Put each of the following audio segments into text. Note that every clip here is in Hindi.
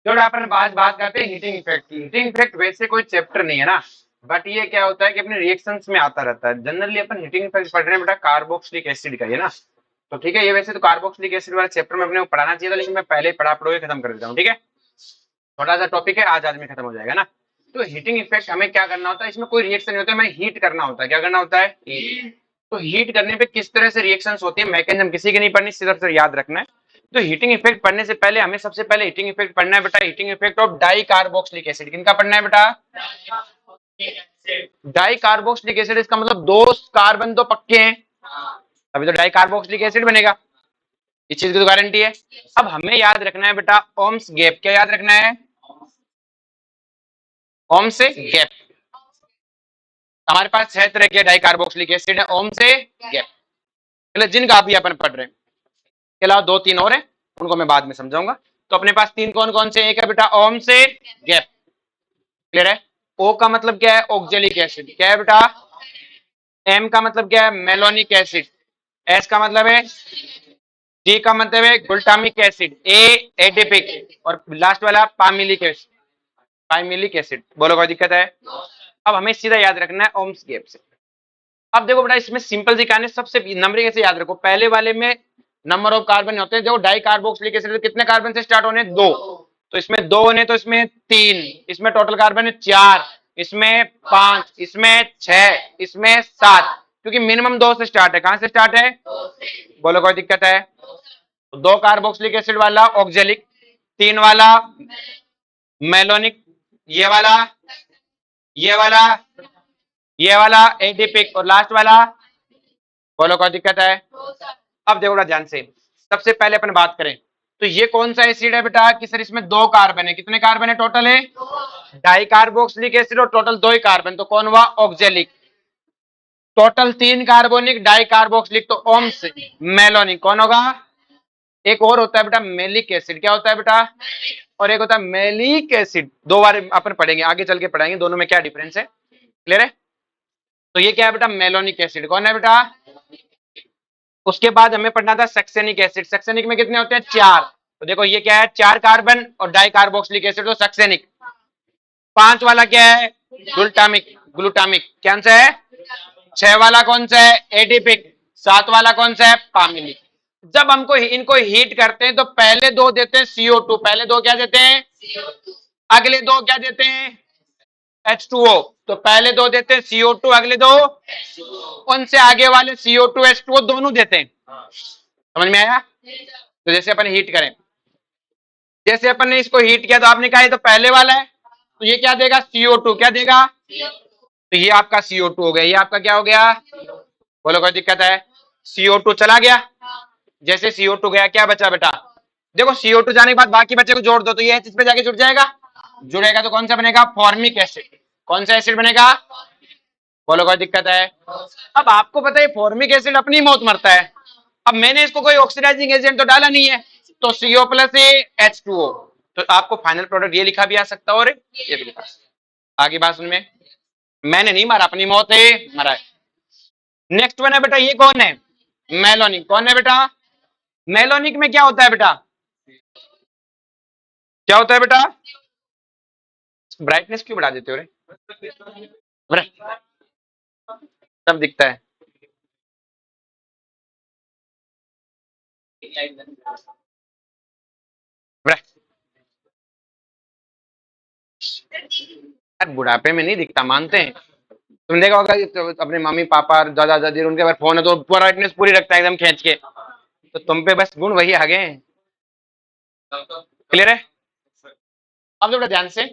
जो अपन बात करते हैं हीटिंग इफेक्ट की। हीटिंग इफेक्ट वैसे कोई चैप्टर नहीं है ना, बट ये क्या होता है कि अपने रिएक्शंस में आता रहता है। जनरली अपन हीटिंग इफेक्ट पढ़ रहे हैं बेटा कार्बोक्सिलिक एसिड का, है ना। तो ठीक है, ये वैसे तो कार्बोक्सिलिक एसिड वाले चैप्टर में अपने को पढ़ाना चाहिए था, लेकिन मैं पहले पढ़ा पढ़ो खत्म कर देता हूँ। ठीक है, छोटा सा टॉपिक है, आज में खत्म हो जाएगा ना। तो हीटिंग इफेक्ट हमें क्या करना होता है, इसमें कोई रिएक्शन नहीं होता है, हमें हीट करना होता है। क्या करना होता है? हीट। तो हीट करने पे किस तरह से रिएक्शंस होती है, मैकेनिज्म किसी की नहीं पढ़नी, सिर्फ याद रखना है। तो हीटिंग इफेक्ट पढ़ने से पहले हमें सबसे पहले हीटिंग इफेक्ट पढ़ना है बेटा, heating effect of di carboxylic acid. किनका पढ़ना है बेटा? Di carboxylic acid. इसका मतलब दो कार्बन तो पक्के हैं, अभी तो डाई कार्बोक्सिलिक एसिड बनेगा, इस चीज की तो गारंटी है। अब हमें याद रखना है बेटा ओम्स गैप। क्या याद रखना है? Oms gap. हमारे पास 6 तरह के डाई कार्बोक्सिलिक एसिड है, ओम्स गैप, मतलब जिनका अभी अपन पढ़ रहे हैं। के अलावा 2-3 और है, उनको मैं बाद में समझाऊंगा। तो अपने पास 3 कौन कौन से? एक है बेटा ओम्स गैप, क्लियर है। ओ का मतलब क्या है? Oxalic acid. क्या है बेटा? एम का मतलब क्या है? Malonic acid. एस का मतलब है, डी का मतलब है ग्लूटामिक एसिड। ए एडिपिक, और लास्ट वाला पामिलिक एसिड। पामिलिक एसिड। बोलो कोई दिक्कत है? अब हमें सीधा याद रखना है ओम्स गैप से। अब देखो बेटा इसमें सिंपल सी कहानी, सबसे नंबरिंग ऐसे याद रखो। पहले वाले में नंबर ऑफ कार्बन होते हैं, जो डाई कार्बोक्सिलिक एसिड कितने कार्बन से स्टार्ट होने? 2। तो इसमें 2 होने, तो इसमें 3, इसमें टोटल कार्बन है 4, इसमें 5, इसमें 6, इसमें 7, क्योंकि मिनिमम 2 से स्टार्ट है। कहां से स्टार्ट है? बोलो कोई दिक्कत है? तो 2 कार्बोक्सिलिक एसिड वाला ऑक्जेलिक, 3 वाला मेलोनिक, ये वाला, ये वाला, ये वाला एडिपिक, और लास्ट वाला। बोलो कोई दिक्कत है? अब देखो बेटा ध्यान से, सबसे पहले अपन बात करें तो ये कौन सा एसिड है बेटा कि सर इसमें 2 कार्बन है। कितने कार्बन है टोटल? है डाई कार्बोक्सिलिक एसिड, और टोटल 2 ही कार्बन, तो कौन हुआ? Oxalic. Total 3 carbonic di carboxylic, तो ओम्स मेलोनिक। कौन होगा? एक और होता है बेटा मेलिक एसिड। क्या होता है बेटा? और एक होता है मेलिक एसिड। 2 बार अपन पढ़ेंगे, आगे चल के पढ़ाएंगे दोनों में क्या डिफरेंस है, क्लियर है। तो ये क्या है बेटा? Malonic acid. कौन है बेटा? उसके बाद हमें पढ़ना था सक्सेनिक एसिड। सक्सेनिक में कितने होते हैं? 4। तो देखो ये क्या है? 4 कार्बन और डाई कार्बोक्सिलिक एसिड, तो सक्सेनिक। 5 वाला क्या है? ग्लूटामिक। ग्लूटामिक कौन सा है? 6 वाला कौन सा है? एडिपिक। 7 वाला कौन सा है? पामिलिक। जब हमको इनको हीट करते हैं तो पहले 2 देते हैं CO2। पहले 2 क्या देते हैं? अगले 2 क्या देते हैं? H2O। तो पहले 2 देते हैं CO2, अगले 2, उनसे आगे वाले CO2 H2O दोनों देते हैं। समझ में आया? तो जैसे अपन हीट करें, जैसे अपन ने इसको हीट किया तो आपने कहा ये तो पहले वाला है, तो ये क्या देगा? CO2। क्या देगा? तो ये आपका CO2 हो गया, ये आपका क्या हो गया? बोलो कोई दिक्कत है? CO2 चला गया। जैसे CO2 गया, क्या बचा बेटा? देखो CO2 जाने के बाद बाकी बच्चे को जोड़ दो, तो ये इस पे जाके जुड़ जाएगा। जुड़ेगा तो कौन सा बनेगा? Formic acid. कौन सा एसिड बनेगा? बोलो कोई दिक्कत है? अब आपको पता है फॉर्मिक एसिड अपनी मौत मरता है। अब मैंने इसको कोई ऑक्सीडाइजिंग एजेंट तो डाला नहीं है, तो CO प्लस H2O। तो आपको फाइनल प्रोडक्ट ये लिखा भी आ सकता है और ये भी लिखा। आगे बात सुन में, मैंने नहीं मारा, अपनी मौत है मरा है। नेक्स्ट वन है बेटा, ये कौन है? मेलोनिक। कौन है बेटा? मेलोनिक में क्या होता है बेटा? क्या होता है बेटा? ब्राइटनेस क्यों बढ़ा देते हो रे? सब दिखता है। यार बुढ़ापे में नहीं दिखता, मानते हैं। तुम देखा होगा तो अपने मम्मी पापा दादा दादी उनके पास फोन है तो ब्राइटनेस पूरी रखता है एकदम खींच के, तो तुम पे बस गुण वही आ गए हैं। क्लियर है? अब थोड़ा ध्यान से,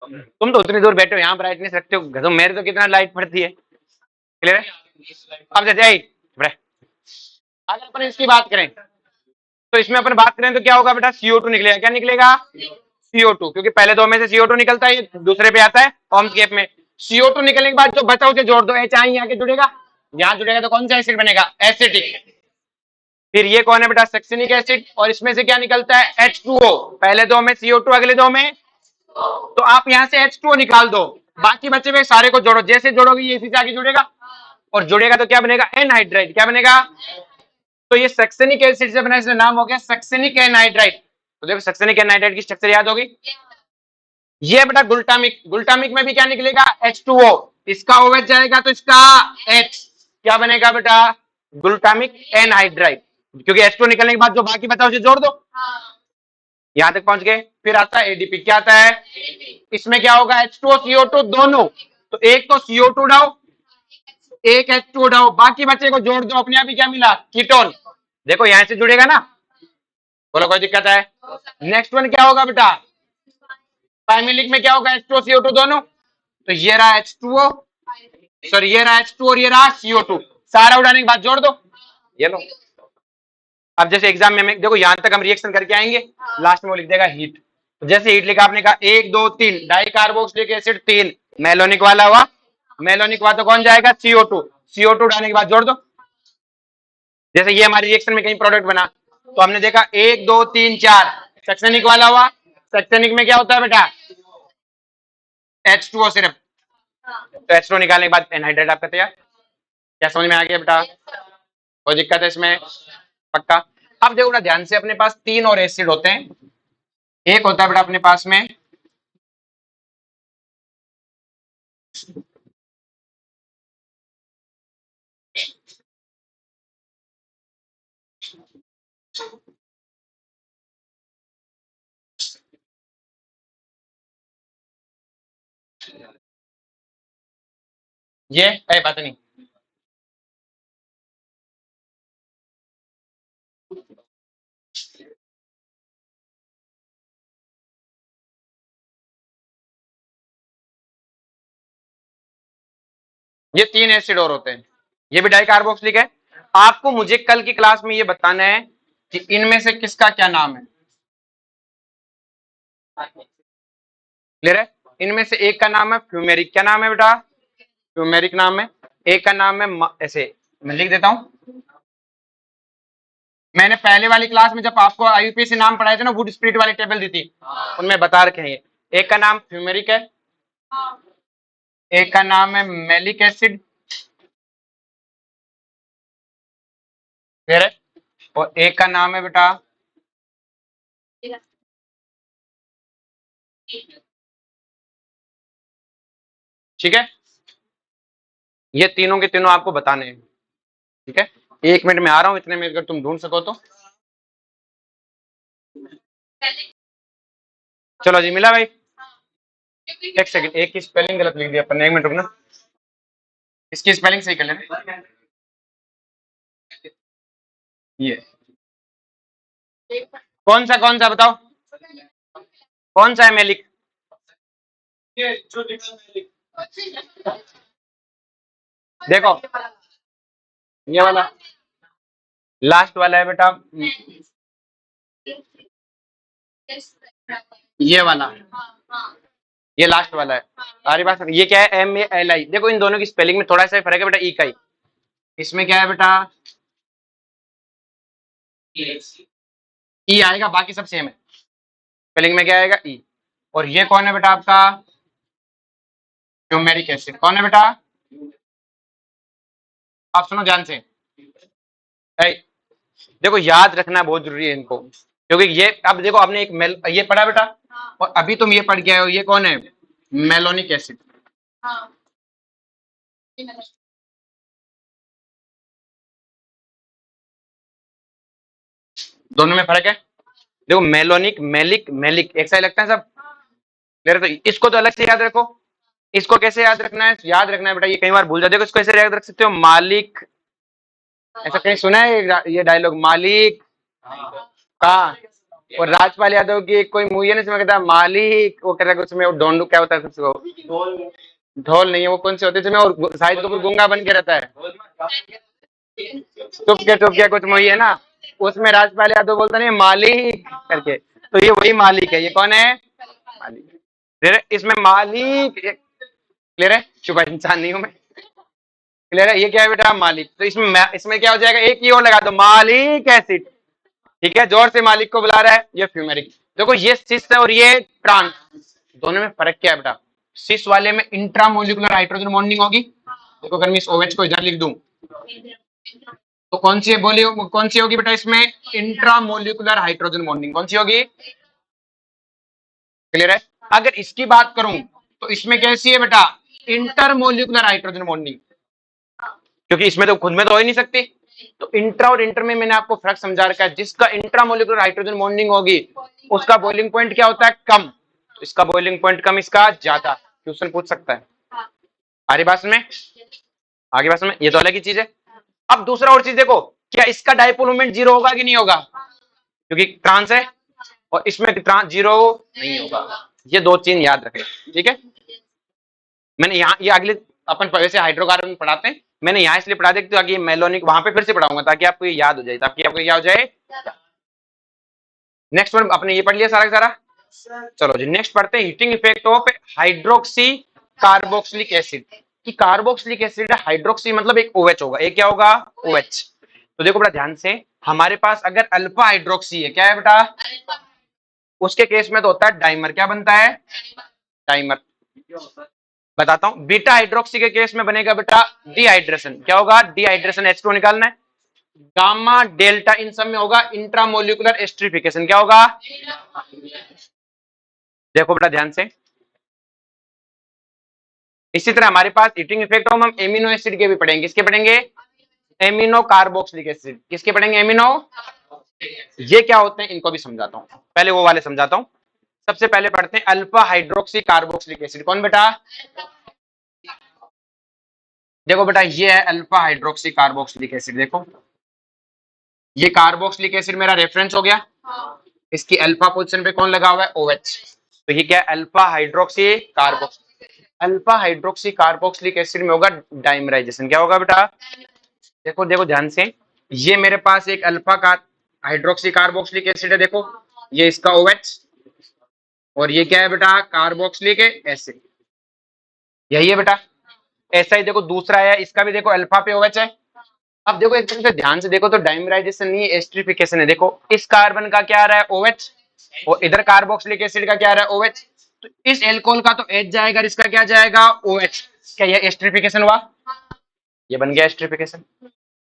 तुम तो उतनी दूर बैठे हो, यहाँ ब्राइटनेस रखते हो, तो मेरे तो कितना लाइट पड़ती है। क्लियर है? अब जय अगर अपन इसकी बात करें तो इसमें अपन बात करें तो क्या होगा बेटा? CO2 निकलेगा। क्या निकलेगा? CO2, क्योंकि पहले 2 में से CO2 निकलता है, दूसरे पे आता है ओम्स गैप में। CO2 निकलने के बाद जो बचा उसे जोड़ दो, H यहाँ के जुड़ेगा, यहाँ जुड़ेगा तो कौन सा एसिड बनेगा? एसिडिक। फिर ये कौन है बेटा? Succinic acid. और इसमें से क्या निकलता है? H2O। पहले 2 में CO2, अगले 2 में, तो आप यहाँ से H2O निकाल दो, बाकी बचे हुए सारे को जोड़ो। जैसे जोड़ोगे ये इसी से आगे जुड़ेगा, और जुड़ेगा तो क्या बनेगा? एनहाइड्राइड। क्या बनेगा? तो ये सक्सेनिक एसिड से बना, इसका नाम हो गया सक्सेनिक एनहाइड्राइड। तो देखो सक्सेनिक एनहाइड्राइड की स्ट्रक्चर याद होगी। ये बेटा ग्लूटामिक, ग्लूटामिक में भी क्या निकलेगा H2O, इसका OH जाएगा तो इसका H क्या बनेगा बेटा ग्लूटामिक एनहाइड्राइड, क्योंकि H2 निकलने के बाद जो बाकी बचा उसे जोड़ दो। यहां तक पहुंच गए, फिर आता है एडीपी, क्या आता है इसमें क्या होगा H2O CO2 दोनों, तो एक तो CO2 डाओ एक H2O डाओ, बाकी बचे को जोड़ दो, अपने आप ही क्या मिला कीटोन। देखो यहां से जुड़ेगा ना, बोलो कोई दिक्कत है। नेक्स्ट वन क्या होगा बेटा पैमिलिक में क्या होगा H2O CO2 दोनों, तो ये रहा H2O, सॉरी ये रहा H2 और ये रहा CO2, सारा उड़ाने के बाद जोड़ दो, ये लो। अब जैसे एग्जाम में देखो यहां तक हम रिएक्शन करके आएंगे, लास्ट में वो लिख देगा हीट, तो जैसे हीट लिखा आपने कहा 1 2 3 डाई कार्बोक्सिलिक एसिड 3 मेलोनिक वाला हुआ, मेलोनिक हुआ तो कौन जाएगा CO2, CO2 डालने के बाद जोड़ दो। जैसे ये हमारी रिएक्शन में कहीं प्रोडक्ट बना तो हमने देखा 1 2 3 4 सक्सेनिक वाला हुआ, सक्सेनिक में क्या होता है बेटा H2O सिर्फ, तो H2O निकालने के बाद एनहाइड्राइड आपका तैयार। क्या समझ में आ गया बेटा, कोई दिक्कत है इसमें पक्का। अब देखो ना ध्यान से, अपने पास 3 और एसिड होते हैं, एक होता है बेटा अपने पास में ये बात नहीं, ये 3 एसिड और होते हैं, ये भी डाइकार्बोक्सिलिक है। आपको मुझे कल की क्लास में ये बताना है कि इनमें से किसका क्या नाम है, क्लियर है। इनमें से एक का नाम है फ्यूमेरिक, क्या नाम है बेटा फ्यूमेरिक नाम है, एक का नाम है ऐसे मैं लिख देता हूं, मैंने पहले वाली क्लास में जब आपको आईयूपीएसी नाम पढ़ाए थे ना, वुड स्प्लिट वाली टेबल दी थी, उनमें बता रखे हैं। एक का नाम फ्यूमेरिक है, एक का नाम है मेलिक एसिड, है, और एक का नाम है बेटा ठीक है। ये तीनों के तीनों आपको बताने हैं, ठीक है। 1 मिनट में आ रहा हूं, इतने में अगर तुम ढूंढ सको तो। चलो जी मिला भाई, एक सेकंड, एक की स्पेलिंग गलत लिख दिया अपन ने, 1 मिनट रुकना, इसकी स्पेलिंग सही कर लेना। ये कौन सा बताओ, कौन सा है मेलिक, देखो ये वाला लास्ट वाला है बेटा, ये वाला, ये लास्ट वाला है। हमारी बात, ये क्या है MALI, देखो इन दोनों की स्पेलिंग में थोड़ा सा फर्क है बेटा, ई का ही, इसमें क्या है बेटा ई आएगा, बाकी सब सेम है, स्पेलिंग में क्या आएगा ई। और ये कौन है बेटा आपका ट्यूमेरिक एसिड, कौन है बेटा, आप सुनो ध्यान से, देखो याद रखना बहुत जरूरी है इनको, क्योंकि ये अब देखो आपने एक ये पढ़ा बेटा, और अभी तुम ये पढ़ के आए हो, ये कौन है मेलोनिक एसिड, दोनों में फर्क है। देखो मेलोनिक मेलिक मेलिक एक सा लगता है सब, तो इसको तो अलग से याद रखो, इसको कैसे याद रखना है, याद रखना है बेटा, ये कई बार भूल जाते हो, इसको ऐसे याद रख सकते हो मालिक, ऐसा कहीं सुना है ये डायलॉग मालिक का, और राजपाल यादव की कोई मूवी है ना इसमें कहता है मालिक, वो कहता है उसमें ढोंडू क्या होता है उसको, ढोल नहीं है वो, कौन से होते हैं और शाहिद कपूर गूंगा बन के रहता है, चुप के कुछ मूवी है ना, उसमें राजपाल यादव बोलता नहीं मालिक करके, तो ये वही मालिक है, ये कौन है मालिक, इसमें मालिक क्लियर है, छुपा इंसान नहीं हूं मैं, क्लियर है। ये क्या है बेटा मालिक, तो इसमें क्या हो जाएगा, एक ही और लगा दो मालिक एसिड, ठीक है, जोर से मालिक को बुला रहा है, ये फ्यूमेरिक। देखो ये सिस है और ये ट्रांस, दोनों में फर्क क्या है बेटा, सिस वाले में इंट्रामोलिकुलर हाइड्रोजन बॉन्डिंग होगी, देखो अगर मैं इस OH को इधर लिख दूं तो कौन सी होगी बेटा इसमें? Intramolecular hydrogen bonding. कौन सी होगी? क्लियर है? अगर इसकी बात करूं तो इसमें कैसी है बेटा? इंटरमोलिकुलर हाइड्रोजन बॉन्डिंग, क्योंकि इसमें तो खुद में तो हो ही नहीं सकती। तो इंट्रा और इंटर में मैंने आपको फर्क समझा रखा है। जिसका इंट्रामोलिकुलर हाइड्रोजन बॉन्डिंग होगी उसका बॉइलिंग पॉइंट क्या होता है? कम। तो इसका बॉइलिंग पॉइंट कम, इसका ज्यादा। क्वेश्चन पूछ सकता है। आगे बात में, आगे बात में, ये तो अलग ही चीज है। अब दूसरा और चीज देखो, क्या इसका डाइपोल मोमेंट जीरो होगा कि नहीं होगा? क्योंकि ट्रांस है, और इसमें ट्रांस जीरो नहीं होगा। ये दो चीज याद रखें, ठीक है? मैंने यहाँ ये अगले अपन वैसे हाइड्रोकार्बन पढ़ाते हैं, मैंने यहाँ इसलिए पढ़ा दिया ताकि मेलोनिक वहां पे फिर से पढ़ाऊंगा ताकि आपको ये याद हो जाए, ताकि आपको क्या हो जाए। नेक्स्ट वन अपने ये पढ़ लिया सारा का सारा। चलो जी नेक्स्ट पढ़ते हैं, heating effect of hydroxy carboxylic acid. कि कार्बोक्सिलिक एसिड हाइड्रोक्सी मतलब एक OH होगा। एक क्या होगा? OH। तो देखो बेटा ध्यान से, हमारे पास अगर अल्फा हाइड्रोक्सी है, क्या है बेटा? उसके केस में तो होता है डाइमर। क्या बनता है? डाइमर। बताता हूं, बीटा हाइड्रोक्सी के केस में बनेगा बेटा डिहाइड्रेशन। क्या होगा? डिहाइड्रेशन, H2 निकालना है। गामा डेल्टा इन सब में होगा इंट्रामोलिकुलर एस्ट्रिफिकेशन। क्या होगा? देखो बेटा ध्यान से, इसी तरह हमारे पास हीटिंग इफेक्ट हम एमिनो एसिड के भी पढ़ेंगे। किसके पढ़ेंगे? Amino carboxylic acid. किसके पढ़ेंगे? एमिनो। ये क्या होते हैं इनको भी समझाता हूं, पहले वो वाले समझाता हूं। सबसे पहले पढ़ते हैं अल्फा हाइड्रोक्सी कार्बोक्सिलिक एसिड। कौन बेटा? देखो बेटा ये है अल्फा हाइड्रोक्सी कार्बोक्सिलिक एसिड। देखो ये कार्बोक्सिलिक एसिड मेरा रेफरेंस हो गया। इसकी अल्फा पोजीशन पे कौन लगा हुआ है? OH। तो ये क्या है? Alpha hydroxy carboxylic. Alpha hydroxy carboxylic acid में होगा डाइमराइजेशन। क्या होगा बेटा? देखो देखो ध्यान से, ये मेरे पास एक alpha car hydroxy carboxylic acid है। देखो ये इसका OH, और ये क्या है बेटा? Carboxylic acid. यही है बेटा। ऐसा ही देखो दूसरा है, इसका भी देखो अल्फा पे OH है। अब देखो एक से ध्यान से देखो तो डाइमराइजेशन नहीं है, एस्ट्रिफिकेशन है। देखो इस कार्बन का क्या आ रहा है? OH, और इधर कार्बोक्सिलिक एसिड का क्या आ रहा है? OH। तो इस एल्कोहल का तो H जाएगा, इसका क्या जाएगा? OH। क्या ये एस्ट्रिफिकेशन हुआ? ये बन गया एस्ट्रिफिकेशन।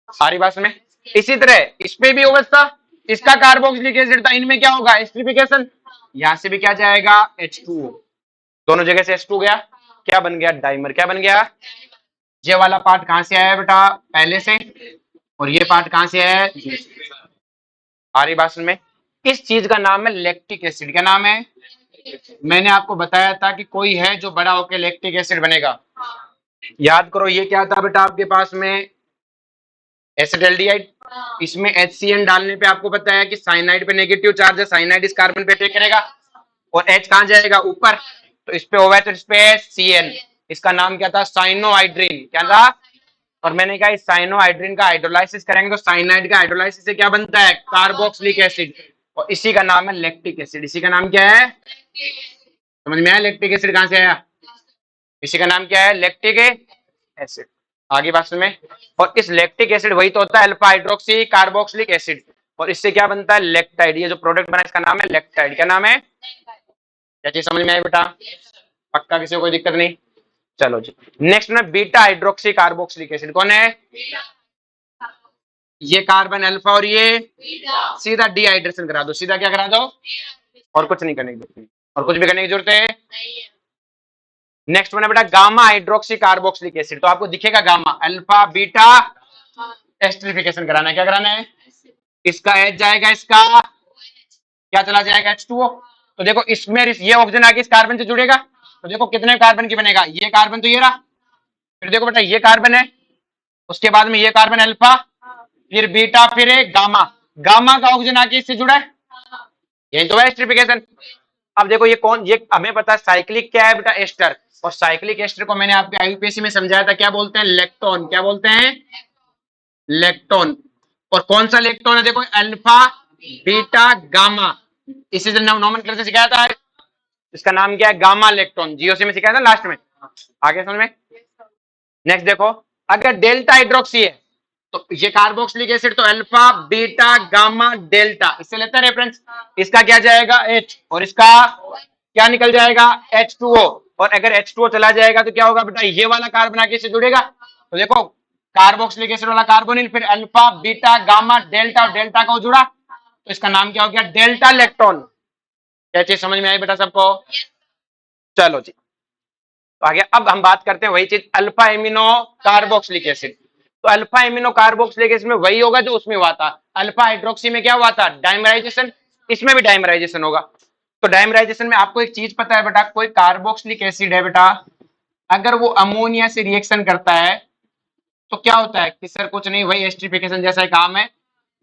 सारी बात में, इसी तरह इस पे भी OH था, इसका कार्बोक्सिलिक एसिड था, इनमें क्या होगा? एस्ट्रिफिकेशन। यहां से भी क्या जाएगा? H2O। दोनों जगह से H2 गया, क्या बन गया? डाइमर। क्या बन गया? ये वाला पार्ट कहां से आया बेटा? पहले से, और ये पार्ट कहां से है? आरी भाषण में। इस चीज का नाम है लैक्टिक एसिड। क्या नाम है? मैंने आपको बताया था कि कोई है जो बड़ा होकर लैक्टिक एसिड बनेगा। याद करो ये क्या था बेटा आपके पास में? एसिडल्डिहाइड। इसमें HCN डालने पे आपको पता है कि साइनाइड पे नेगेटिव चार्ज है, साइनाइड इस कार्बन पे अटैक करेगा, और H कहां जाएगा? ऊपर। तो इस पे OH और इस पे CN। इसका नाम क्या था? साइनोहाइड्रिन। क्या था? और मैंने कहा इस साइनोहाइड्रिन का हाइड्रोलाइसिस करेंगे तो साइनाइड का हाइड्रोलाइसिस से क्या बनता है? Carboxylic acid. और इसी का नाम है लैक्टिक एसिड। इसी का नाम क्या है? समझ में आया लैक्टिक एसिड कहां से आया? इसी का नाम क्या है? Lactic acid. आगे बात में, और इस लैक्टिक एसिड वही तो होता है अल्फा हाइड्रोक्सी कार्बोक्सिलिक एसिड, और इससे क्या बनता है? लैक्टाइड। ये जो प्रोडक्ट बना इसका नाम है लैक्टाइड। क्या नाम है? क्या चीज समझ में आई बेटा? पक्का, किसी को कोई दिक्कत नहीं? चलो जी नेक्स्ट में बीटा हाइड्रोक्सी कार्बोक्सिलिक एसिड। कौन है? ये कार्बन अल्फा, और ये सीधा डिहाइड्रेशन करा दो। सीधा क्या करा दो? और कुछ नहीं करने की जरूरत, और कुछ भी करने की जरूरत है? नेक्स्ट वन है बेटा गामा हाइड्रोक्सी कार्बोक्सिलिक एसिड। तो आपको दिखेगा गामा, अल्फा बीटा एस्ट्रिफिकेशन कराना है। क्या कराना है? इसका H जाएगा, इसका क्या चला जाएगा? H2O। तो देखो इसमें ये ऑक्सीजन आके इस कार्बन से जुड़ेगा, तो देखो कितने कार्बन की बनेगा? ये कार्बन तो ये रहा, फिर देखो बेटा ये कार्बन है, उसके बाद में ये कार्बन अल्फा, फिर बीटा, फिर गामा। गामा का ऑक्सीजन आके इससे जुड़ा है, यही तो है एस्ट्रिफिकेशन। अब देखो ये कौन, ये हमें पता है साइक्लिक क्या है बेटा? एस्टर। और साइक्लिक एस्टर को मैंने आपके IUPAC में समझाया था, क्या बोलते हैं? लेक्टोन। क्या बोलते हैं? लेक्टोन। और कौन सा लेक्टोन है? देखो अल्फा बीटा गामा, इसी से नोमेनक्लेचर सिखाया था। इसका नाम क्या है? Gamma lactone. GOC में सिखाया था लास्ट में। आगे समझ में। नेक्स्ट देखो, अगर डेल्टा हाइड्रोक्सी है तो ये कार्बोक्सिलिक एसिड तो अल्फा बीटा गामा डेल्टा, इससे लेता है रेफरेंस। इसका क्या जाएगा? H, और इसका क्या निकल जाएगा? H2O। और अगर H2O चला जाएगा तो क्या होगा बेटा? ये वाला कार्बन आगे से जुड़ेगा। तो देखो कार्बोक्सिलिक एसिड वाला कार्बोनिल, फिर अल्फा बीटा गामा डेल्टा और डेल्टा को जुड़ा तो इसका नाम क्या हो गया, डेल्टा इलेक्ट्रॉन। क्या चीज समझ में आई बेटा सबको? चलो जी, तो आगे अब हम बात करते हैं वही चीज, अल्फा एमिनो कार्बोक्सिलिक एसिड। तो अल्फा एमिनो कार्बोक्सिलिक एसिड में वही होगा जो उसमें हुआ था। अल्फा हाइड्रोक्सी में क्या हुआ था, डाइमराइजेशन, इसमें भी डाइमराइजेशन होगा। तो डाइमराइजेशन में आपको एक चीज पता है बेटा, कोई कार्बोक्सिलिक एसिड है बेटा, अगर वो अमोनिया से रिएक्शन करता है तो क्या होता है कि सर कुछ नहीं, वही एस्टरिफिकेशन जैसा ही काम है,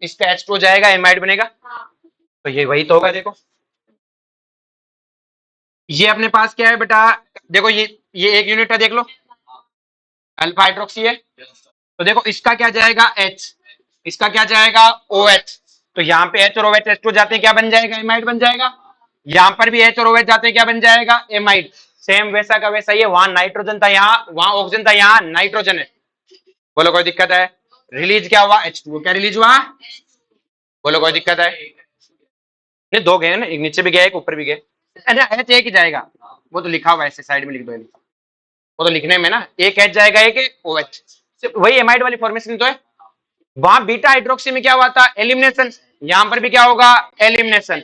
इसका H2 जाएगा, एमाइड बनेगा। तो ये वही तो होगा। देखो ये अपने पास क्या है बेटा, देखो ये एक यूनिट है, देख लो अल्फा हाइड्रोक्सी है, तो देखो इसका क्या जाएगा H, इसका क्या जाएगा OH। तो यहाँ पे H और OH H2 जाते हैं, क्या बन जाएगा, एमाइड बन जाएगा। यहाँ पर भी H और OH जाते हैं, क्या बन जाएगा, एमाइड। सेम वैसा का वैसा ही है, वहां नाइट्रोजन था, यहाँ वहां ऑक्सीजन था, यहाँ नाइट्रोजन है। बोलो कोई दिक्कत है? रिलीज क्या हुआ, H2O क्या रिलीज हुआ, बोलो कोई दिक्कत है? ये दो गए ना, एक नीचे भी गया एक ऊपर भी गए, H एक ही जाएगा, वो तो लिखा हुआ है ऐसे साइड में लिख दो, वो तो लिखने में ना, एक H जाएगा एक OH, वही एमाइड वाली फॉर्मेशन तो है। वहां बीटा हाइड्रोक्सी में क्या हुआ था, एलिमिनेशन, यहां पर भी क्या होगा, एलिमिनेशन।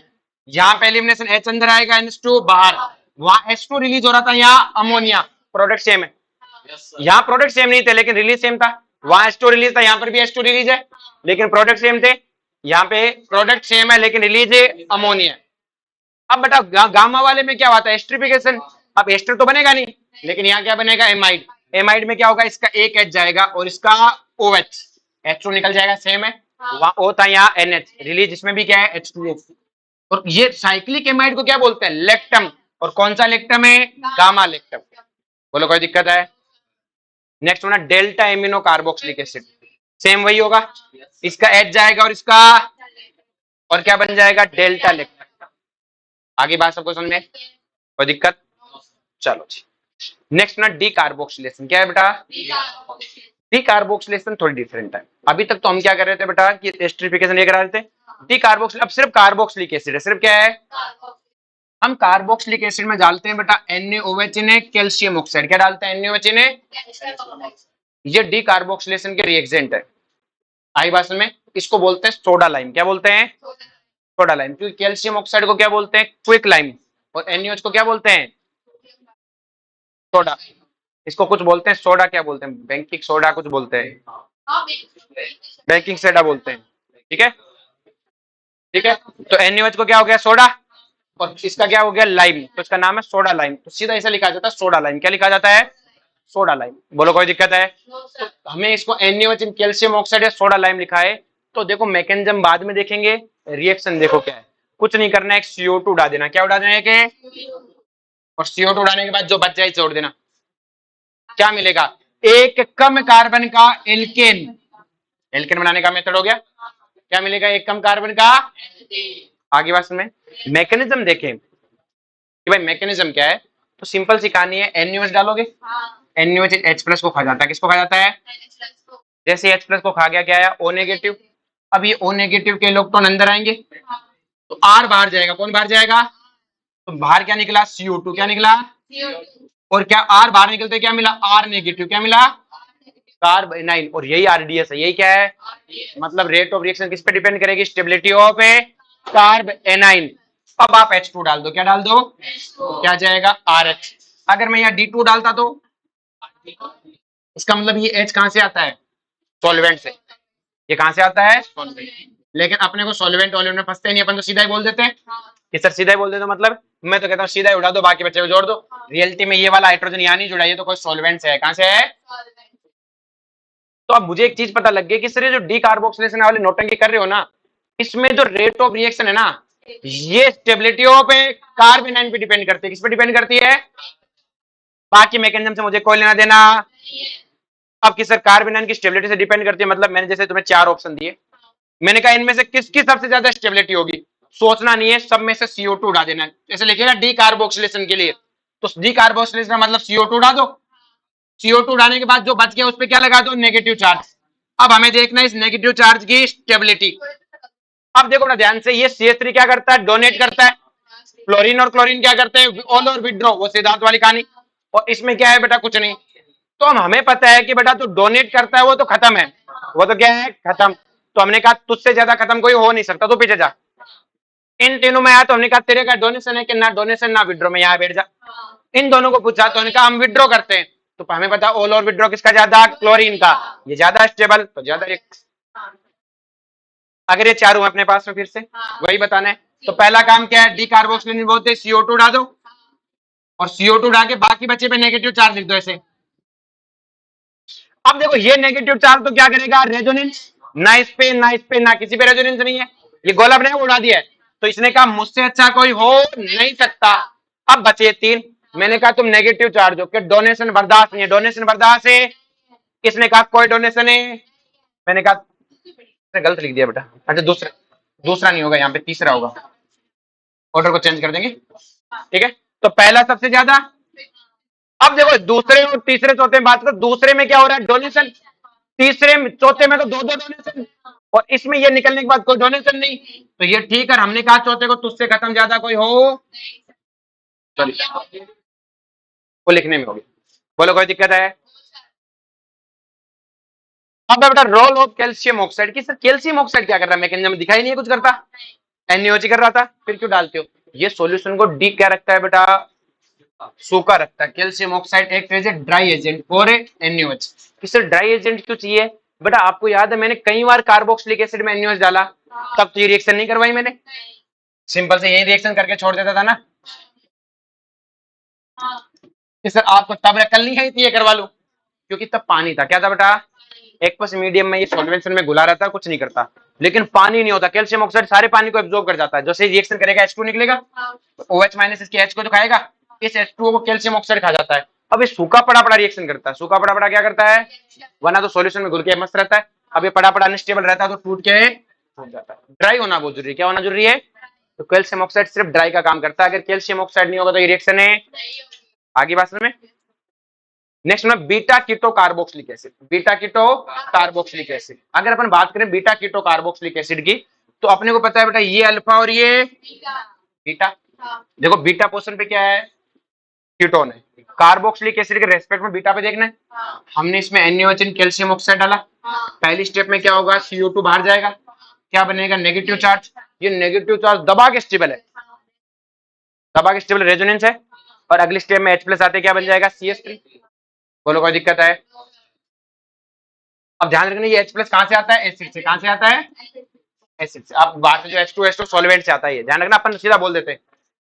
यहाँ पे एलिमिनेशन, H अंदर आएगा NH2 बाहर, वहां H2 रिलीज हो रहा था, यहाँ अमोनिया, प्रोडक्ट सेम है। यहाँ प्रोडक्ट सेम नहीं थे लेकिन रिलीज सेम था, वहां H2 रिलीज था, यहाँ पर भी H2 रिलीज है लेकिन प्रोडक्ट सेम थे। यहाँ पे प्रोडक्ट सेम है लेकिन रिलीज है अमोनिया। अब बेटा गामा वाले में क्या हुआ था, एस्टरिफिकेशन, अब एस्टर तो बनेगा नहीं लेकिन यहाँ क्या बनेगा, एमाइड। एमाइड में क्या होगा, इसका एक H जाएगा और इसका OH, H2 निकल जाएगा, सेम है, वहां O था, यहाँ NH, रिलीज इसमें भी क्या है, H2O। और ये साइक्लिक एमाइड को क्या बोलते हैं, लेक्टम। और कौन सा लेक्टम है, गामा लेक्टम। बोलो कोई दिक्कत है? नेक्स्ट होना delta amino carboxylic acid, same वही होगा, इसका H जाएगा और इसका, और क्या बन जाएगा, डेल्टा लेक्टम। आगे बात सबको समझ में, कोई दिक्कत? चलो जी, नेक्स्ट ना डी कार्बोक्सिलेशन, क्या है बेटा, डी कार्बोक्सिलेशन थोड़ी डिफरेंट है। अभी तक तो हम क्या कर रहे थे बेटा कि एस्टरिफिकेशन ये करा रहे थे, डी कार्बोक्सिल अब सिर्फ कार्बोक्सिलिक एसिड है, सिर्फ क्या है, हम कार्बोक्सिलिक एसिड में डालते हैं बेटा NaOH ने कैल्शियम ऑक्साइड, क्या डालते हैं, NaOH ने, ये डी कार्बोक्सिलेशन के रिएक्टेंट है। आई बात में, इसको बोलते हैं सोडा लाइम, क्या बोलते हैं, सोडा लाइम, क्योंकि कैल्शियम ऑक्साइड को क्या बोलते हैं, क्विक लाइम, और NaOH को क्या बोलते हैं, सोडा। इसको कुछ बोलते हैं सोडा, क्या बोलते हैं, बेकिंग सोडा कुछ बोलते हैं, बेकिंग सोडा बोलते हैं, ठीक है, ठीक है। तो NaOH को क्या हो गया, सोडा, और इसका क्या हो गया, लाइम, तो इसका नाम है सोडा लाइम। तो सीधा ऐसा लिखा जाता है सोडा लाइम, क्या लिखा जाता है, सोडा लाइम। बोलो कोई दिक्कत है? तो हमें इसको NaOH इन कैल्शियम ऑक्साइड या सोडा लाइम लिखा है। तो देखो मैकेनिज्म बाद में देखेंगे, रिएक्शन देखो क्या है, कुछ नहीं करना है, CO2 उड़ा देना, क्या उड़ा देना है कि, और CO2 उड़ाने के बाद जो बच जाए छोड़ देना, क्या मिलेगा, एक कम कार्बन का एल्केन, एल्केन बनाने का मेथड हो गया, क्या मिलेगा, एक कम कार्बन का। आगे बात में मैकेनिज्म देखें कि भाई मैकेनिज्म क्या है, तो सिंपल सी कहानी है, NaOH डालोगे, NaOH H+ को खा जाता है, किसको खा जाता है, जैसे H+ को खा गया, क्या आया, O नेगेटिव। अब ये O नेगेटिव के इलेक्ट्रॉन अंदर आएंगे तो R बाहर जाएगा, कौन बाहर जाएगा, तो बाहर क्या निकला, CO2, क्या निकला, और क्या R बाहर निकलते क्या मिला, R नेगेटिव, क्या मिला, कार्बोनाइल, और यही RDS है, यही क्या है, मतलब रेट ऑफ रिएक्शन किस पे डिपेंड करेगी, स्टेबिलिटी ऑफ ए कार्बोनाइल। अब आप H2 डाल दो, क्या डाल दो, क्या जाएगा, RH। अगर मैं यहाँ D2 डालता तो इसका मतलब ये H कहां से आता है, सॉल्वेंट से, ये कहां से आता है, लेकिन अपने को सॉल्वेंट वॉल्यूम में फंसते नहीं, अपन तो सीधा ही बोल देते हैं कि सर सीधा ही बोल देते, मतलब मैं तो कहता हूँ सीधा ही उड़ा दो, बाकी बच्चे को जोड़ दो। रियलिटी में ये वाला हाइड्रोजन यहाँ नहीं जुड़ा, ये तो कोई सॉल्वेंट से है, कहां से है। तो अब मुझे एक चीज पता लग गई कि सर ये जो डी कार्बोक्सिलेशन वाले नोटंकी कर रहे हो ना, इसमें जो रेट ऑफ रिएक्शन है ना, ये स्टेबिलिटी ऑफ कार्बोनाइन पे डिपेंड करती है, किस पे डिपेंड करती है, बाकी मैकेनिज्म से मुझे कोई लेना देना। अब किस सर कार्बोनाइन की स्टेबिलिटी से डिपेंड करती है, मतलब मैंने जैसे तुम्हें 4 ऑप्शन दिए, मैंने कहा इनमें से किसकी सबसे ज्यादा स्टेबिलिटी होगी, सोचना नहीं है, सब में से CO2 उड़ा देना है। जैसे लिखिएगा डी कार्बोक्सिलेशन के लिए, तो डी कार्बोक्सिलेशन का मतलब CO2 उड़ा दो, CO2 उड़ाने के बाद जो बच गया उस पर क्या लगा दो, नेगेटिव चार्ज। अब हमें देखना है इस नेगेटिव चार्ज की स्टेबिलिटी। अब देखो ना ध्यान से, ये CH3 क्या करता है, डोनेट करता है, फ्लोरीन और क्लोरीन क्या करते हैं, ऑल और विड्रॉ, वो सिद्धांत वाली कहानी। और इसमें क्या है बेटा, कुछ नहीं, तो हमें पता है कि बेटा तू डोनेट करता है वो तो खत्म है, वो तो क्या है, खत्म। तो हमने कहा तुझसे ज्यादा खत्म कोई हो नहीं सकता, तो पीछे जा। इन तीनों में आया तो हमने कहा तेरे का डोनेशन है कि ना डोनेशन ना विड्रॉ में, यहाँ बैठ जा। इन दोनों को पूछा तो हमने कहा हम विड्रॉ करते हैं, तो हमें पता ऑल और विड्रॉ किसका ज्यादा, क्लोरीन का, ये ज्यादा स्टेबल तो ज्यादा रिस्क। अगर ये चारों अपने पास में फिर से वही बताना है, तो पहला काम क्या है, डी कार्बोक्सिलेशन बोलते हैं, CO2 डाल दो और CO2 डाल के बाकी बचे पे नेगेटिव चार्ज लिख दो ऐसे। अब देखो ये नेगेटिव चार्ज तो क्या करेगा, रेजोनेंस, ना इस पे ना इस पे ना किसी पे रेजोनेंस नहीं है, ये गोला ने उड़ा दिया है, तो इसने कहा मुझसे अच्छा कोई हो नहीं सकता। अब बचे तीन, मैंने कहा तुम नेगेटिव चार्ज हो कि डोनेशन बर्दाश्त नहीं है, डोनेशन बर्दाश्त है, किसने कहा कोई डोनेशन है, मैंने कहा गलत लिख दिया बेटा, अच्छा दूसरा, दूसरा नहीं होगा यहाँ पे, तीसरा होगा, ऑर्डर को चेंज कर देंगे, ठीक है। तो पहला सबसे ज्यादा, अब देखो दूसरे और तीसरे चौथे में बात करो, दूसरे में क्या हो रहा है, डोनेशन, तीसरे में चौथे में तो दो दो डोनेशन, और इसमें ये निकलने के बाद कोई डोनेशन नहीं, तो ये ठीक है। हमने कहा चौथे को तुझसे खत्म ज्यादा कोई हो, चलिए वो लिखने में होगी, बोलो कोई दिक्कत है। अब बेटा रोल ऑफ कैल्शियम ऑक्साइड की, सर कैल्शियम ऑक्साइड क्या कर रहा है, मैकेनिज्म में दिखाई नहीं है कुछ करता, NaOH कर रहा था, फिर क्यों डालते हो, ये सॉल्यूशन को डी क्या रखता है बेटा, सूखा रखता है। कैल्शियम ऑक्साइड एक as a dry agent for NaOH, किसे ड्राई एजेंट क्यों चाहिए बेटा, आपको याद है मैंने कई बार कार्बोक्सिलिक एसिड में NaOH डाला, तब तो ये रिएक्शन नहीं करवाई मैंने, सिंपल से यही रिएक्शन करके छोड़ देता था ना, कि सर आपको तब अकल नहीं आई थी ये करवा लो, क्योंकि तब पानी था, क्या था बेटा, एक्वस मीडियम में ये सॉल्वेंशन में घुला रहता है, कुछ नहीं करता, लेकिन पानी नहीं होता, कैल्शियम ऑक्साइड सारे पानी को एब्जॉर्ब कर जाता है, जैसे रिएक्शन करेगा H2 निकलेगा, OH माइनस इसके H को तो खाएगा, इस H2O को कैल्शियम ऑक्साइड खा जाता है। अब ये सूखा पड़ा पड़ा रिएक्शन करता है, सूखा पड़ा पड़ा क्या करता है, वरना तो सॉल्यूशन में घुल के मस्त रहता है, अब ये पड़ा पड़ा अनस्टेबल रहता है तो टूट के फूट जाता है, ड्राई होना बहुत जरूरी है, क्या होना जरूरी है, तो कैल्शियम ऑक्साइड सिर्फ ड्राई का काम करता है, अगर कैल्शियम ऑक्साइड नहीं होगा तो ये रिएक्शन है, आगे बात में। नेक्स्ट में beta keto carboxylic acid, beta keto carboxylic acid, अगर अपन बात करें बीटा कीटो कार्बोक्सिलिक एसिड की, तो अपने को पता है बेटा ये अल्फा और ये बीटा, देखो बीटा पोर्शन पे क्या है, कीटोन है, कार्बोक्सिलिक एसिड के रेस्पेक्ट में बीटा पे देखना है, हमने इसमें NaOH कैल्शियम ऑक्साइड डाला, पहली स्टेप में क्या होगा, CO2 बाहर जाएगा, क्या बनेगा, नेगेटिव चार्ज, ये नेगेटिव चार्ज दबा के स्टेबल है, दबा के स्टेबल रेजोनेंस है, और अगली स्टेप में H+ आते क्या बन जाएगा, CH3, बोलो कोई दिक्कत है। अब ध्यान रखना ये H+ कहां से आता है, एसिड से, कहां से आता है, एसिड से, अब बात जो H2 सॉल्वेंट से आता है, ध्यान रखना, अपन सीधा बोल देते हैं।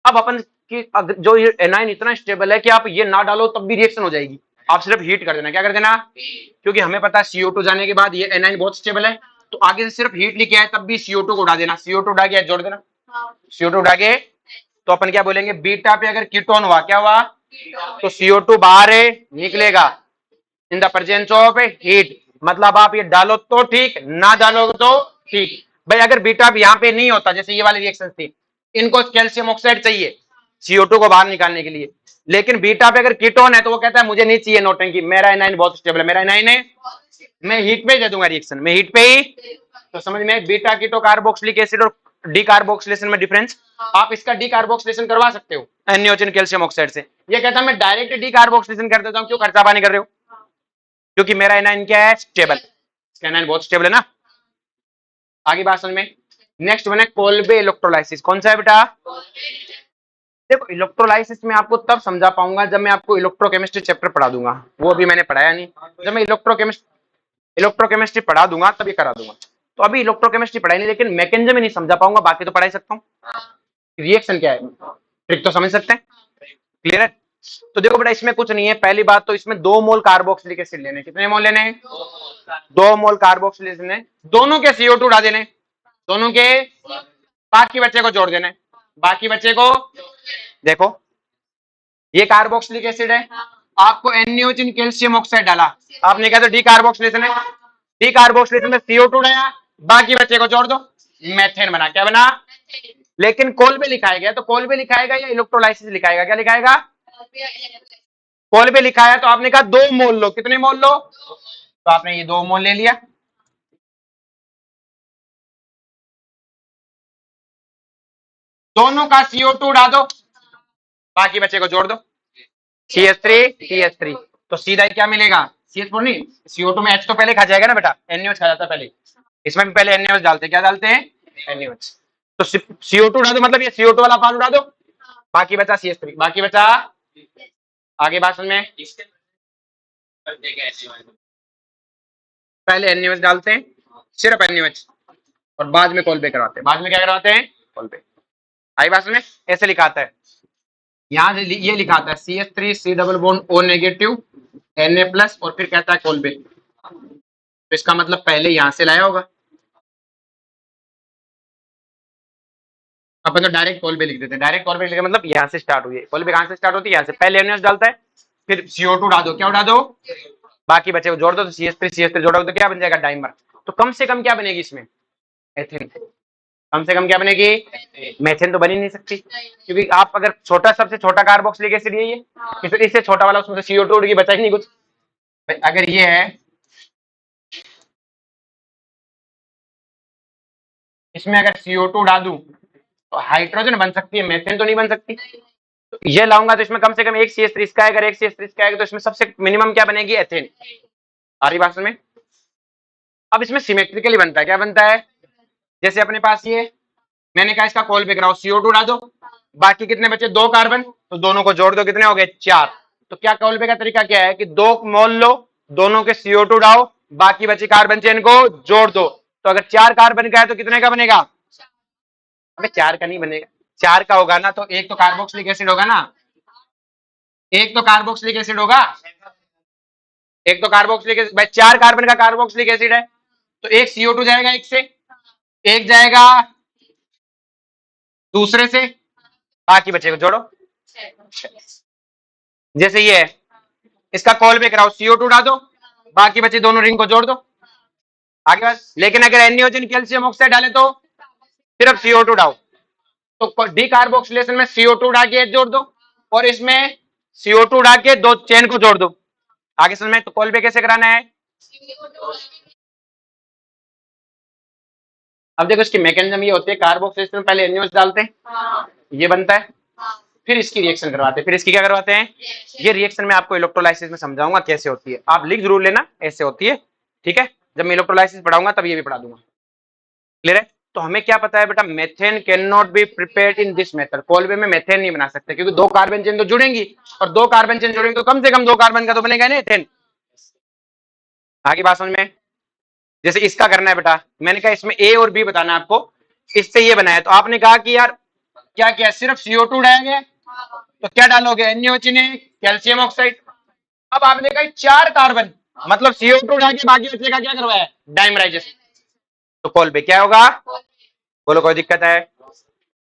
अब अपन की जो ये एनाइन इतना स्टेबल है कि आप ये ना डालो तब भी रिएक्शन हो जाएगी, आप सिर्फ हीट कर देना, क्या कर देना, क्योंकि हमें पता है CO2 जाने के बाद ये एनाइन बहुत स्टेबल है, तो आगे से सिर्फ हीट लिखे आए तब भी CO2 को उड़ा देना, CO2 उड़ा के जोड़ देना, CO2 उड़ा के, तो अपन क्या बोलेंगे, बीटा पे अगर कीटोन हुआ, क्या हुआ, तो CO2 बाहर है निकलेगा in the presence of heat, मतलब आप ये डालो तो ठीक, ना डालो तो ठीक। भाई अगर बीटा यहाँ पे नहीं होता, जैसे ये वाली रिएक्शन थी, इनको कैल्शियम ऑक्साइड चाहिए CO2 को बाहर निकालने के लिए, लेकिन बीटा पे अगर कीटोन है तो वो कहता है मुझे नहीं चाहिए नोटंकी, मेरा एनाइन बहुत स्टेबल है, मेरा एनाइन है, मैं हीट पे ही दे दूंगा रिएक्शन, मैं हीट पे ही, तो समझ में बीटा कीटो कार्बोक्सिलिक एसिड और डी कार्बोक्सिलेशन में डिफरेंस, आप इसका डी कार्बोक्सिलेशन करवा सकते हो NaOH कैल्शियम ऑक्साइड से, ये कहता है मैं डायरेक्ट डी कार्बोक्सिलेशन कर देता हूँ, क्यों खर्चा पानी कर रहे हो, क्योंकि मेरा एनाइन क्या है, स्टेबल, इसका एनाइन बहुत स्टेबल है ना, आगे बात समझ में। नेक्स्ट बने कोल्बे इलेक्ट्रोलाइसिस, कौन सा है बेटा, देखो इलेक्ट्रोलाइसिस में आपको तब समझा पाऊंगा जब मैं आपको इलेक्ट्रोकेमिस्ट्री चैप्टर पढ़ा दूंगा, वो अभी मैंने पढ़ाया नहीं, जब मैं इलेक्ट्रोकेमिस्ट्री पढ़ा दूंगा तभी करा दूंगा, तो अभी इलेक्ट्रोकेमिस्ट्री पढ़ाई नहीं, लेकिन मैकेनिज्म ही नहीं समझा पाऊंगा, बाकी तो पढ़ा ही सकता हूँ, रिएक्शन क्या है ट्रिक तो समझ सकते हैं, क्लियर है। तो देखो बेटा इसमें कुछ नहीं है, पहली बात तो इसमें 2 मोल कार्बोक्सिलिक एसिड लेने, कितने मोल लेने, 2 मोल कार्बोक्सिलिक एसिड लेने, दोनों के CO2 उड़ा देने, दोनों के, बाकी बच्चे को जोड़ देने, बाकी बच्चे को, देखो ये कार्बोक्सिलिक एसिड है, आपको NaOH कैल्शियम ऑक्साइड डाला, आपने कहा तो डी कार्बोक्सिलेशन है, डी कार्बोक्सिलेशन में CO2 उड़ाया, बाकी बच्चे को जोड़ दो, मेथेन बना, क्या बना, लेकिन कोल्बे लिखाया गया, तो कोल्बे लिखाएगा या इलेक्ट्रोलाइसिस लिखाएगा, क्या लिखाएगा, कोल्बे लिखाया, तो आपने कहा 2 मोल लो, कितने मोल लो, तो आपने ये 2 मोल ले लिया, दोनों का CO2 उड़ा दो, बाकी बच्चे को जोड़ दो, CH3 CH3, तो सीधा क्या मिलेगा, CH4 नहीं, CO2 में H तो पहले खा जाएगा ना बेटा, NaOH खा जाता है पहले, इसमें भी पहले NaOH डालते हैं, क्या डालते हैं NaOH। तो CO2 उड़ा दो, मतलब ये CO2 वाला पार्ट उड़ा दो, बाकी बचा CH3, बाकी बचा, आगे बात समझ में, पहले NaOH डालते हैं, सिर्फ NaOH, और बाद में कॉल पे करवाते हैं, बाद में क्या करवाते हैं, कॉल पे। आई बात में, ऐसे लिखाता है, यहाँ ये लिखाता है CH3 C double bond O negative Na plus, और फिर कहता है कॉल पे, तो इसका मतलब पहले यहां से लाया होगा, अपन तो डायरेक्ट कॉल पे लिख देते हैं, डायरेक्ट कॉल पे लिखा मतलब यहाँ से स्टार्ट हुई है, कॉल पे कहां से स्टार्ट होती है, यहाँ से, पहले NaOH डालता है, फिर CO2 उड़ा दो, क्या उड़ा दो, बाकी बचे को जोड़ दो, तो CH3 जोड़ोगे तो क्या बन जाएगा, डाइमर। तो कम से कम क्या बनेगी इसमें, एथेन, कम से कम क्या बनेगी, मेथेन तो बन ही नहीं सकती, क्योंकि आप अगर छोटा, सबसे छोटा कार्बोक्सिलिक एसिड यही है, फिर इससे छोटा वाला, उसमें से CO2 उड़ गई, बचा ही नहीं कुछ। अगर ये है, इसमें अगर CO2 उड़ा दूं तो हाइड्रोजन बन सकती है, मेथेन तो नहीं बन सकती। तो ये लाऊंगा तो इसमें कम से कम एक CH3 इसका आएगा, एक CH3 इसका आएगा, तो इसमें सबसे मिनिमम क्या बनेगी, एथेन। आ रही बात में। अब इसमें सिमेट्रिकली बनता है, क्या बनता है, जैसे अपने पास ये, मैंने कहा इसका कॉल पे कराओ, CO2 उड़ा दो, बाकी कितने बचे, 2 कार्बन, तो दोनों को जोड़ दो, कितने हो गए, 4। तो क्या कॉल पे का तरीका क्या है कि 2 मोल लो, दोनों के CO2 उड़ाओ, बाकी बचे कार्बन चेन को जोड़ दो। तो अगर 4 कार्बन का है तो कितने का बनेगा, अबे 4 का नहीं बनेगा, 4 का होगा ना, तो एक तो कार्बोक्सिलिक एसिड होगा ना, एक तो कार्बोक्सिलिक एसिड होगा, एक तो कार्बोक्सिलिक एसिड, भाई 4 कार्बन का कार्बोक्सिलिक एसिड है, तो एक CO2 जाएगा, एक से, एक जाएगा दूसरे से, बाकी बचे को जोड़ो। जैसे ये है, इसका कॉल पे कराओ, CO2 उड़ा दो, बाकी बचे दोनों रिंग को जोड़ दो, आगे बस। लेकिन अगर NaOH कैल्शियम ऑक्साइड डाले तो सिर्फ CO2 उड़ाओ, तो डीकार्बोक्सिलेशन में CO2 उड़ा के जोड़ दो, और इसमें CO2 उड़ा के 2 चेन को जोड़ दो, आगे समझ में। तो कॉल पे कैसे कराना है, अब देखो इसकी मैकेनिज्म ये होती है, कार्बोक्सिलेशन में पहले NaOH डालते हैं, ये बनता है, फिर इसकी रिएक्शन करवाते हैं, फिर इसकी क्या करवाते हैं, ये रिएक्शन में आपको इलेक्ट्रोलाइसिस में समझाऊंगा कैसे होती है, आप लिख जरूर लेना, ऐसे होती है, ठीक है। जब मैं इलेक्ट्रोलाइसिस पढ़ाऊंगा तब ये भी पढ़ा दूंगा, क्लियर है। तो हमें क्या पता है बेटा, methane can not be prepared in this method, Kolbe में मेथेन नहीं बना सकते, क्योंकि 2 कार्बन चेन तो जुड़ेंगी, और 2 कार्बन चेन जुड़ेंगे तो कम से कम 2 कार्बन का तो बनेगा ना एथेन। आगे बात समझ में। जैसे इसका करना है बेटा, मैंने कहा इसमें ए और बी बताना है आपको, इससे ये बनाया, तो आपने कहा कि यार क्या क्या, सिर्फ CO2 उड़ाएंगे, तो क्या डालोगे, NaOH ने कैल्शियम ऑक्साइड। अब आपने कहा 4 कार्बन, मतलब CO2 उड़ा के बाकी बचेगा, क्या करवाया, डाइमराइजेशन। तो कॉल पे क्या होगा, बोलो कोई दिक्कत है।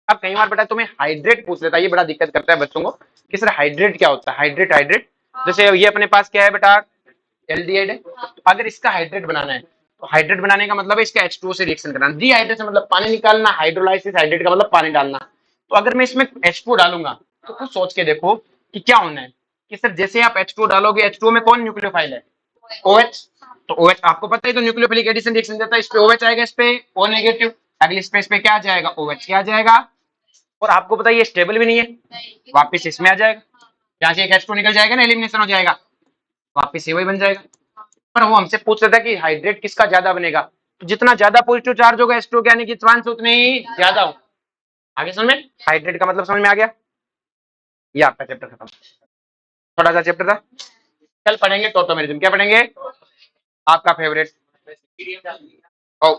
अब कई बार बेटा तुम्हें हाइड्रेट पूछ लेता है, ये बड़ा दिक्कत करता है बच्चों को कि सर हाइड्रेट क्या होता है, हाइड्रेट, हाइड्रेट जैसे ये अपने पास क्या है बेटा, एल्डिहाइड है, तो अगर इसका हाइड्रेट बनाना है, तो हाइड्रेट बनाने का मतलब है इसका H2O से रिएक्शन कराना, डिहाइड्रेशन मतलब पानी निकालना, हाइड्रोलाइसिस, हाइड्रेट का मतलब पानी डालना। तो अगर मैं इसमें H2O डालूंगा तो कुछ सोच के देखो कि क्या होना है, कि सर जैसे आप H2O डालोगे, H2O में कौन न्यूक्लियोफाइल है, OH, तो OH आपको पता है, तो न्यूक्लियोफिलिक एडिशन रिएक्शन देता है, इस पे OH आएगा, इस पे O नेगेटिव, अगली स्पेस पे क्या आ जाएगा, OH क्या आ जाएगा, और आपको पता है ये स्टेबल भी नहीं है, वापस इसमें आ जाएगा, यहाँ से एक H2 निकल जाएगा ना, एलिमिनेशन हो जाएगा, वापस ये वही बन जाएगा। पर वो हमसे पूछ रहा था कि हाइड्रेट किसका ज्यादा बनेगा, तो जितना ज्यादा पॉजिटिव चार्ज होगा H2O के आने की चांस उतने ही ज्यादा हो। आगे समझ में, हाइड्रेट का मतलब समझ में आ गया, ये आपका चैप्टर खत्म, थोड़ा सा चैप्टर था। कल पढ़ेंगे टोटोमेरिज्म, क्या पढ़ेंगे, आपका फेवरेट। ओ